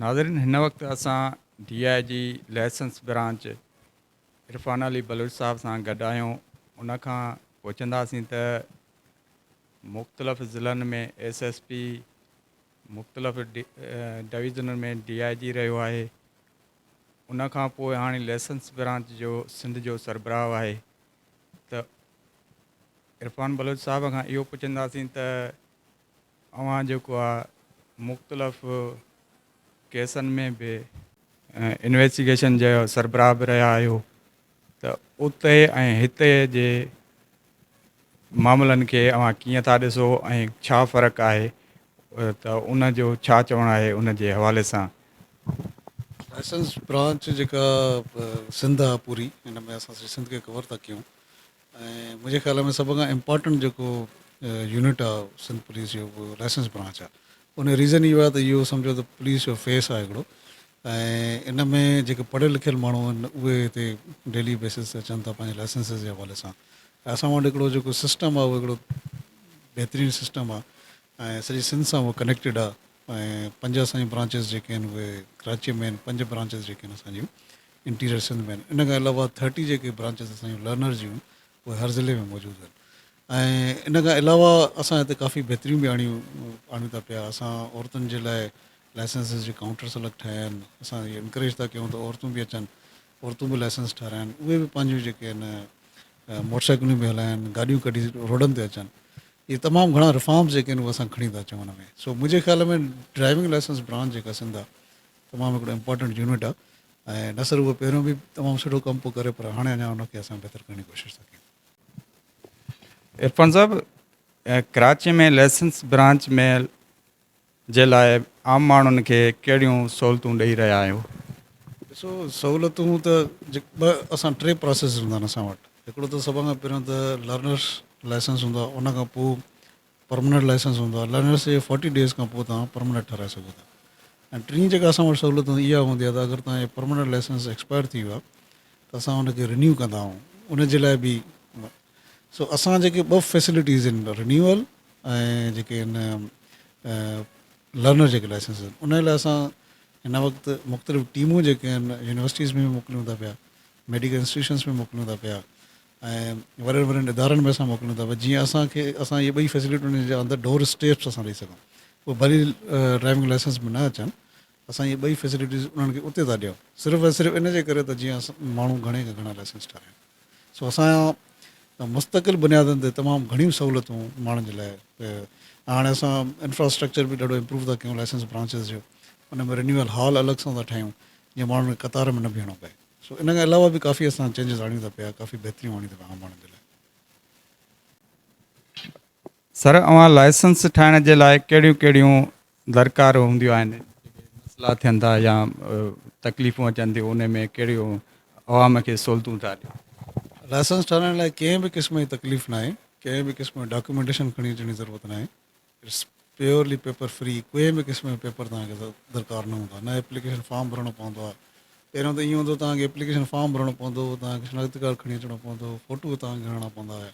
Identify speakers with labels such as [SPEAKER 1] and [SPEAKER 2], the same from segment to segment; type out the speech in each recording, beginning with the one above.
[SPEAKER 1] नाज़रीन हिन वक़्तु असां DI जी लाइसेंस ब्रांच इरफान अली बलूच साहब सां गॾु आहियूं। उन खां पुछंदासीं त मुख़्तलिफ़ ज़िलनि में SSP मुख़्तलिफ़ डिवीज़न में DIG रहियो आहे। उन खां पोइ हाणे लाइसेंस ब्रांच जो सिंध जो सरबराह आहे। त इरफान बलूच साहब खां इहो पुछंदासीं त अवां जेको आहे मुख़्तलिफ़ केसनि में बि इन्वेस्टिगेशन जो सरबराह बि रहिया आहियो, त उते ऐं हिते जे मामलनि खे अवां कीअं था ॾिसो ऐं छा फ़र्क़ु आहे, त उन जो छा चवणु आहे उन जे हवाले सां।
[SPEAKER 2] लाइसेंस ब्रांच जेका सिंध आहे पूरी, हिन में असां सिंध खे कवर था कयूं ऐं मुंहिंजे ख़्याल में सभ खां इम्पॉर्टेंट जेको यूनिट आहे सिंध पुलिस जो उहो लाइसेंस ब्रांच आहे। उन रीज़न इहो आहे त इहो सम्झो त पुलिस जो फेस आहे हिकिड़ो, ऐं इन में जेके पढ़ियल लिखियल माण्हू आहिनि उहे हिते डेली बेसिस ते अचनि था पंहिंजे लाइसेंसिस जे हवाले सां। असां वटि हिकिड़ो जेको सिस्टम आहे उहो हिकिड़ो बहितरीनु सिस्टम आहे ऐं सॼी सिंध सां उहो कनेक्टेड आहे। ऐं 5 असांजी ब्रांचिस जेके आहिनि उहे कराची में आहिनि, 5 ब्रांचिस जेके आहिनि असांजियूं इंटीरियर सिंध में आहिनि। इन खां अलावा 30 जेके ब्रांचिस असांजियूं लर्नर जूं उहे हर ज़िले में मौजूदु आहिनि। ऐं इन खां अलावा असां हिते काफ़ी बहितरीन बि आणियूं था पिया। असां औरतुनि जे लाइ लाइसेंसिस जे काउंटर्स अलॻि ठाहिया आहिनि। असां इहे इंकरेज था कयूं त औरतूं बि अचनि, औरतूं बि लाइसेंस ठाराइनि, उहे बि पंहिंजूं जेके आहिनि मोटरसाइकिलूं बि हलाइनि, गाॾियूं कढी रोडनि ते अचनि। इहे तमामु घणा रिफॉर्म्स जेके आहिनि उहे असां खणी था अचूं हुन में। सो मुंहिंजे ख़्याल में ड्राइविंग लाइसेंस ब्रांच जेका सिंध आहे तमामु हिकिड़ो इम्पॉर्टेंट यूनिट आहे। ऐं न सिर्फ़ु उहो पहिरियों बि तमामु सुठो कमु पियो करे, पर हाणे अञा हुनखे असां बहितर करण जी कोशिशि था कयूं।
[SPEAKER 1] इरफान साहब, कराची में लाइसेंस ब्रांच में जे लाइ आम माण्हुनि खे कहिड़ियूं सहूलियतूं ॾेई रहिया आहियो?
[SPEAKER 2] ॾिसो, सहूलियतूं त असां 3 प्रोसेस हूंदा आहिनि असां वटि। हिकिड़ो त सभ खां पहिरियों त लर्नर्स लाइसेंस हूंदो आहे, उन खां पोइ परमनेंट लाइसेंस हूंदो आहे। लर्नर्स जे 40 डेज़ खां पोइ तव्हां परमनेंट ठाराए सघो था। ऐं टीं जेका असां वटि सहूलियत इहा हूंदी आहे त अगरि तव्हांजो परमनेंट लाइसेंस एक्सपायर थी वियो आहे त असां हुनखे रिन्यू कंदा आहियूं, उन जे लाइ बि। सो असां जेके 2 फैसिलिटीज़ आहिनि, रिन्यूअल ऐं जेके आहिनि लर्नर जेके लाइसेंस आहिनि, उन लाइ असां हिन वक़्तु मुख़्तलिफ़ टीमूं जेके आहिनि यूनिवर्सिटीज़ में मोकिलियूं था पिया, मेडिकल इंस्टीट्यूशन्स में मोकिलियूं था पिया, ऐं वॾनि वॾनि इदारनि में असां मोकिलियूं था पिया, जीअं असां इहे 2 फैसिलिटियुनि जे अंदरि डोर स्टेप्स असां ॾेई सघूं। पोइ भली ड्राइविंग लाइसेंस में न अचनि, असां इहे 2 फैसिलिटीज़ उन्हनि खे उते था ॾियूं, सिर्फ़ु ऐं सिर्फ़ु इन जे करे त जीअं माण्हू घणे खां घणा लाइसेंस ठाराइनि। सो असां मुस्तक़िल बुनियादनि ते तमामु घणियूं सहूलियतूं माण्हुनि जे लाइ। हाणे असां इंफ्रास्ट्रक्चर बि ॾाढो इम्प्रूव था कयूं लाइसेंस ब्रांचिस जो। उन में रिन्यूअल हॉल अलॻि सां था ठाहियूं जीअं माण्हुनि खे कतार में न बीहणो पए। सो इन खां अलावा बि काफ़ी असां चेंजिस आणियूं था पिया, काफ़ी बहितरीन आणियूं था पिया आम माण्हुनि जे लाइ।
[SPEAKER 1] सर, अवां लाइसेंस ठाहिण जे लाइ कहिड़ियूं कहिड़ियूं दरकार हूंदियूं आहिनि? मसइला थियनि था या तकलीफ़ूं अचनि थियूं, उन में कहिड़ियूं अवाम खे सहूलियतूं था ॾियनि?
[SPEAKER 2] लाइसेंस ठाराइण लाइ कंहिं बि क़िस्म जी तकलीफ़ न आहे, कंहिं बि क़िस्म जो डॉक्यूमेंटेशन खणी अचण जी ज़रूरत न आहे। It's purely paper free. कोई बि क़िस्म जो पेपर तव्हांखे दरकार न हूंदो आहे, न एप्लीकेशन फॉर्म भरिणो पवंदो आहे। पहिरियों त ईअं हूंदो तव्हांखे एप्लीकेशन फॉर्म भरिणो पवंदो, तव्हांखे शनाख्ती कार्ड खणी अचिणो पवंदो, फ़ोटू तव्हांखे खणणा पवंदा हुआ।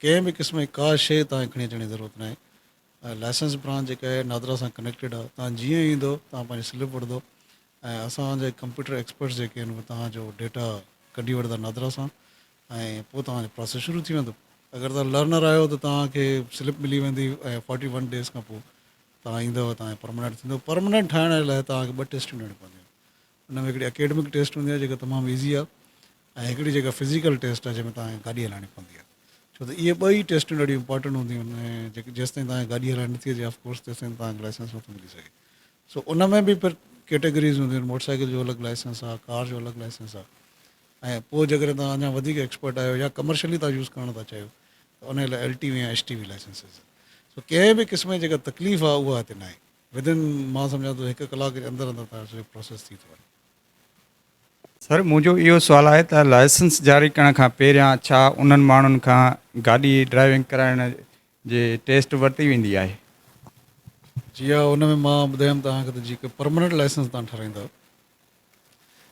[SPEAKER 2] कंहिं बि क़िस्म जी का शइ तव्हांखे खणी अचण जी ज़रूरत न आहे। लाइसेंस ब्रांच जेका आहे नादरा सां कनेक्टेड आहे। तव्हां जीअं ईंदो तव्हां पंहिंजी स्लिप वठंदो ऐं असांजे कंप्यूटर एक्सपर्ट्स जेके आहिनि उहे तव्हांजो डेटा कढी वठंदा नादरा सां, ऐं पोइ तव्हांजो प्रोसेस शुरू थी वेंदो। अगरि तव्हां लर्नर आहियो त तव्हांखे स्लिप मिली वेंदी ऐं 41 डेज़ खां पोइ तव्हां ईंदव, तव्हांजो परमनेंट थींदो। परमनेंट ठाहिण लाइ तव्हांखे 2 टेस्टियूं ॾियणियूं पवंदियूं। हुन में हिकिड़ी एकेडमिक टेस्ट हूंदी आहे जेका तमामु ईज़ी आहे, ऐं हिकिड़ी जेका फिज़िकल टेस्ट आहे जंहिंमें तव्हांखे गाॾी हलाइणी पवंदी आहे। छो त इहे 2 टेस्टियूं ॾाढियूं इंपॉर्टेंट हूंदियूं आहिनि, ऐं जेके जेसिताईं तव्हांखे गाॾी हलाइणी नथी अचे ऑफकोर्स तेसिताईं तव्हांखे लाइसेंस नथो मिली सघे। सो उन में बि फिर कैटेगरीज़ हूंदियूं आहिनि। मोटरसाइकिल जो अलॻि लाइसेंस आहे, कार जो अलॻि लाइसेंस आहे, ऐं पोइ जेकॾहिं तव्हां अञा वधीक एक्सपर्ट आहियो या कमर्शियली तव्हां यूज़ करणु था चाहियो त उन लाइ LTV या HTV लाइसेंसिस। सो कंहिं बि क़िस्म जी जेका तकलीफ़ आहे उहा हिते न आहे। विदिन मां सम्झां थो 1 कलाक जे अंदरि अंदरि तव्हांजो सॼो प्रोसेस थी थो वञे।
[SPEAKER 1] सर, मुंहिंजो इहो सुवालु आहे त लाइसेंस जारी करण खां पहिरियां छा उन्हनि माण्हुनि खां गाॾी ड्राइविंग कराइण जे टेस्ट वरिती वेंदी आहे?
[SPEAKER 2] जी हा, हुन में मां ॿुधायमि तव्हांखे त जेके परमनेंट लाइसेंस तव्हां ठाराईंदव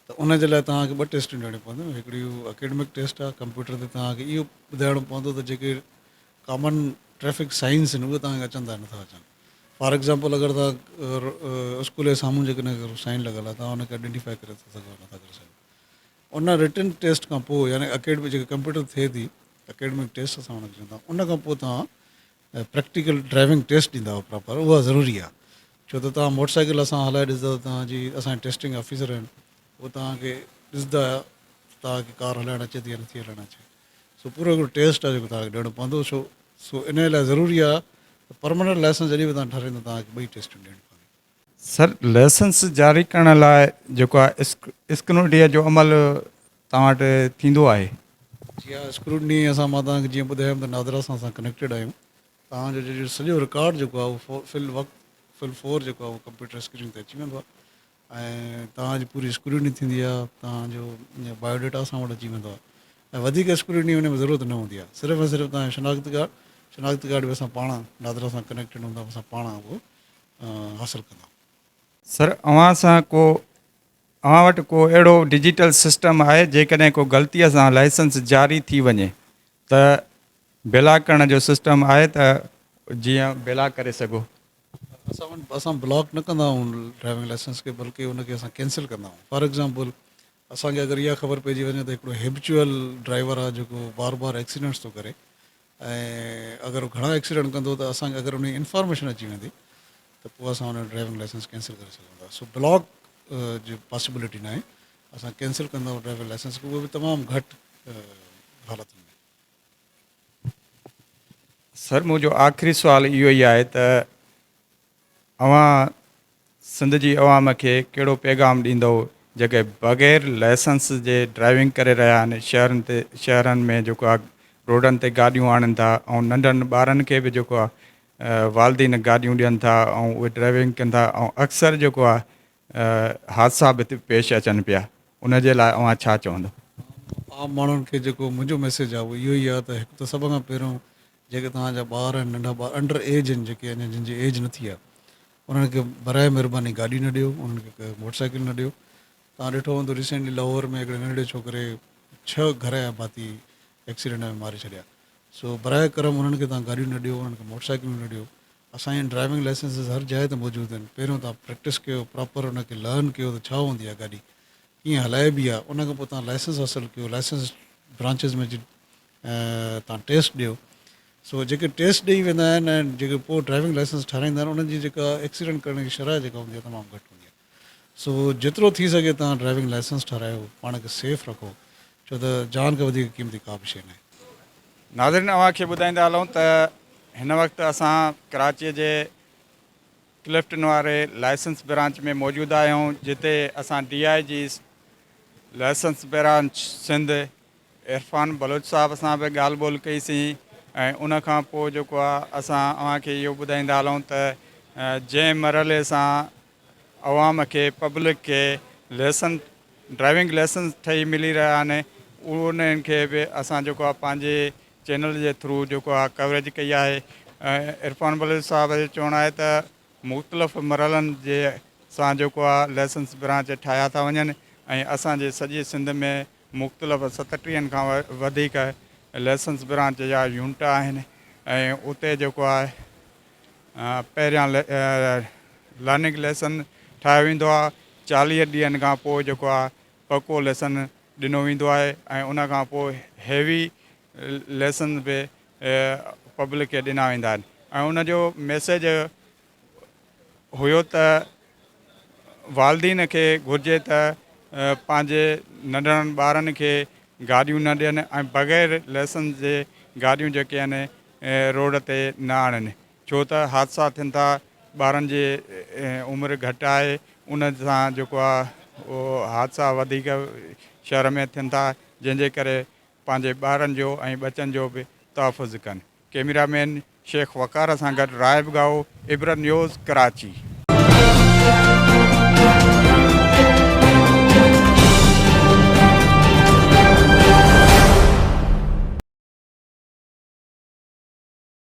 [SPEAKER 2] त उन जे लाइ तव्हांखे 2 टेस्टियूं ॾियणियूं पवंदियूं। हिकिड़ी एकेडमिक टेस्ट आहे, कंप्यूटर ते तव्हांखे इहो ॿुधाइणो पवंदो त जेके कॉमन ट्रैफिक साइंस आहिनि उहे तव्हांखे अचनि था नथा अचनि। फॉर एग्ज़ाम्पल अगरि तव्हां स्कूल जे साम्हूं जेकॾहिं साइन लॻल आहे तव्हां हुनखे आइडेंटिफाई करे था सघो नथा करे सघो। उन रिटन टेस्ट खां पोइ यानी अकेडमिक जेके कंप्यूटर थिए थी अकेडमिक टेस्ट असां हुनखे चवंदा आहियूं, उन खां पोइ तव्हां प्रैक्टिकल ड्राइविंग टेस्ट ॾींदा प्रॉपर, उहा ज़रूरी आहे। छो त तव्हां मोटरसाइकिल असां हलाए ॾिसंदव, तव्हांजी असांजा टेस्टिंग ऑफिसर आहिनि, उहे तव्हांखे ॾिसंदा तव्हांखे कार हलाइणु अचे थी या नथी हलाइणु अचे। सो पूरो हिकिड़ो टेस्ट आहे जेको तव्हांखे ॾियणो पवंदो। सो इन लाइ ज़रूरी आहे परमानेंट लाइसेंस जॾहिं बि तव्हां ठाराईंदो तव्हांखे ॿई टेस्टियूं ॾियणियूं पवंदियूं।
[SPEAKER 1] सर लाइसेंस जारी करण लाइ जेको आहे स्क्रूटनीअ जो अमल तव्हां वटि थींदो आहे?
[SPEAKER 2] जी हा, स्क्रूटनी असां मां तव्हांखे जीअं ॿुधायुमि त नादरा सां असां कनेक्टेड आहियूं। तव्हांजो सॼो रिकॉर्ड जेको आहे उहो फिल 4 जेको आहे उहो कंप्यूटर स्क्रीन ते अची वेंदो आहे ऐं तव्हांजी पूरी स्क्रूटनी थींदी आहे, तव्हांजो बायोडेटा असां वटि अची वेंदो आहे ऐं वधीक स्क्रूटनी हुन में ज़रूरत न हूंदी आहे। सिर्फ़ु ऐं सिर्फ़ु तव्हांजो शनाख्ती कार्ड बि असां पाण नादरा सां कनेक्टेड हूंदा, असां पाण उहो हासिलु कंदा।
[SPEAKER 1] सर अव्हां वटि को अहिड़ो डिजिटल सिस्टम आहे जेकॾहिं को ग़लतीअ सां लाइसेंस जारी थी वञे त ब्लॉक करण जो सिस्टम आहे त जीअं ब्लॉक करे सघो?
[SPEAKER 2] असां ब्लॉक न कंदा आहियूं ड्राइविंग लाइसेंस खे, बल्कि उनखे असां कैंसिल कंदा आहियूं। फॉर एग्ज़ाम्पल असांखे अगरि इहा ख़बर पइजी वञे त हिकिड़ो हेबिचुअल ड्राइवर आहे जेको बार बार एक्सीडेंट्स थो करे ऐं अगरि घणा एक्सीडेंट कंदो त असांखे अगरि उन जी इंफॉर्मेशन अची वेंदी त पोइ असां हुन ड्राइविंग लाइसेंस कैंसिल करे सघूं था। सो ब्लॉक जी पॉसिबिलिटी न आहे, असां कैंसिल कंदा आहियूं ड्राइविंग लाइसेंस खे, उहो बि तमामु घटि हालतुनि में।
[SPEAKER 1] सर मुंहिंजो आख़िरी सुवाल इहो ई आहे त अव्हां सिंध जी अवाम खे कहिड़ो पैगाम ॾींदव जेके बग़ैर लाइसेंस जे ड्राइविंग करे रहिया आहिनि, शहरनि में जेको आहे रोडनि ते गाॾियूं आणनि था ऐं नंढनि ॿारनि खे बि जेको आहे वालदीन गाॾियूं ॾियनि था ऐं उहे ड्राइविंग कनि था ऐं अक्सर जेको आहे हादसा बि पेश अचनि पिया, उनजे लाइ अव्हां छा चवंदो?
[SPEAKER 2] आम माण्हुनि खे जेको मुंहिंजो मैसेज आहे उहो इहो ई आहे त हिकु त सभ खां पहिरियों जेके तव्हांजा ॿार आहिनि, नंढा ॿार अंडर एज आहिनि, जेके अञा जिन जी एज न थी आहे, उन्हनि खे बराए महिरबानी गाॾी न ॾियो, उन्हनि खे मोटरसाइकिल न ॾियो। तव्हां ॾिठो हूंदो रिसेंटली लाहौर में हिकिड़े नंढड़े छोकिरे 6 घर जा भाती एक्सीडेंट में मारे छॾिया। सो बराए करम उन्हनि खे तव्हां गाॾियूं न ॾियो, उन्हनि खे मोटरसाइकिलूं न ॾियो। असांजी ड्राइविंग लाइसेंसिस हर जाइ ते मौजूदु आहिनि। पहिरियों तव्हां प्रैक्टिस कयो, प्रॉपर उनखे लर्न कयो त छा हूंदी आहे गाॾी, कीअं हलाइबी आहे, उन खां पोइ तव्हां लाइसेंस हासिलु कयो, लाइसेंस ब्रांचिस में तव्हां टेस्ट ॾियो। सो जेके टेस्ट ॾेई वेंदा आहिनि ऐं जेके पोइ ड्राइविंग लाइसेंस ठाराईंदा आहिनि, उन्हनि जी जेका एक्सीडेंट करण जी शरह जेका हूंदी आहे तमामु घटि हूंदी आहे। सो जेतिरो थी सघे तव्हां ड्राइविंग लाइसेंस ठारायो, पाण खे सेफ रखो, छो त जान खां वधीक क़ीमती का बि शइ न आहे।
[SPEAKER 1] नाज़रीन, अव्हांखे ॿुधाईंदा हलूं त हिन वक़्तु असां कराचीअ जे क्लिफ्टन वारे लाइसेंस ब्रांच में मौजूदु आहियूं, जिते असां DI जी लाइसेंस ब्रांच सिंध इरफान बलूच साहब सां बि ॻाल्हि ॿोल कईसीं ऐं उन खां पोइ जेको आहे असां अव्हांखे इहो ॿुधाईंदा हलूं त जंहिं मरहले सां अवाम खे पब्लिक खे ड्राइविंग लाइसेंस ठही मिली रहिया आहिनि, उन्हनि खे बि असां जेको आहे पंहिंजे चैनल जे थ्रू जेको आहे कवरेज कई आहे। इरफान बलूच साहब जो चवणु आहे त मुख़्तलिफ़ मरहलनि जे सां जेको आहे लाइसेंस ब्रांच ठाहिया था वञनि ऐं असांजे सॼे सिंध में मुख़्तलिफ़ 37 खां वधीक लाइसेंस ब्रांच जा यूनिट आहिनि ऐं उते जेको आहे पहिरियां लर्निंग लेसन ठाहियो वेंदो आहे, 40 ॾींहंनि खां पोइ जेको आहे पको लेसन ॾिनो वेंदो आहे ऐं उन खां पोइ हैवी लेसन बि पब्लिक खे ॾिना वेंदा आहिनि। ऐं उनजो मैसेज हुयो त वालदीन खे घुरिजे त पंहिंजे नंढड़नि ॿारनि खे गाॾियूं न ॾियनि ऐं बग़ैर लाइसेंस जे गाॾियूं जेके आहिनि रोड ते न आणनि, छो त हादसा थियनि था, ॿारनि जे उमिरि घटि आहे, उन सां जेको आहे उहो हादसा वधीक शहर में थियनि था, जंहिंजे करे पंहिंजे ॿारनि जो ऐं बचनि जो बि तहफ़ुज़ कनि। कैमरामैन शेख वक़ार सां गॾु राहिब ॻाहु, इबरत न्यूज़, कराची।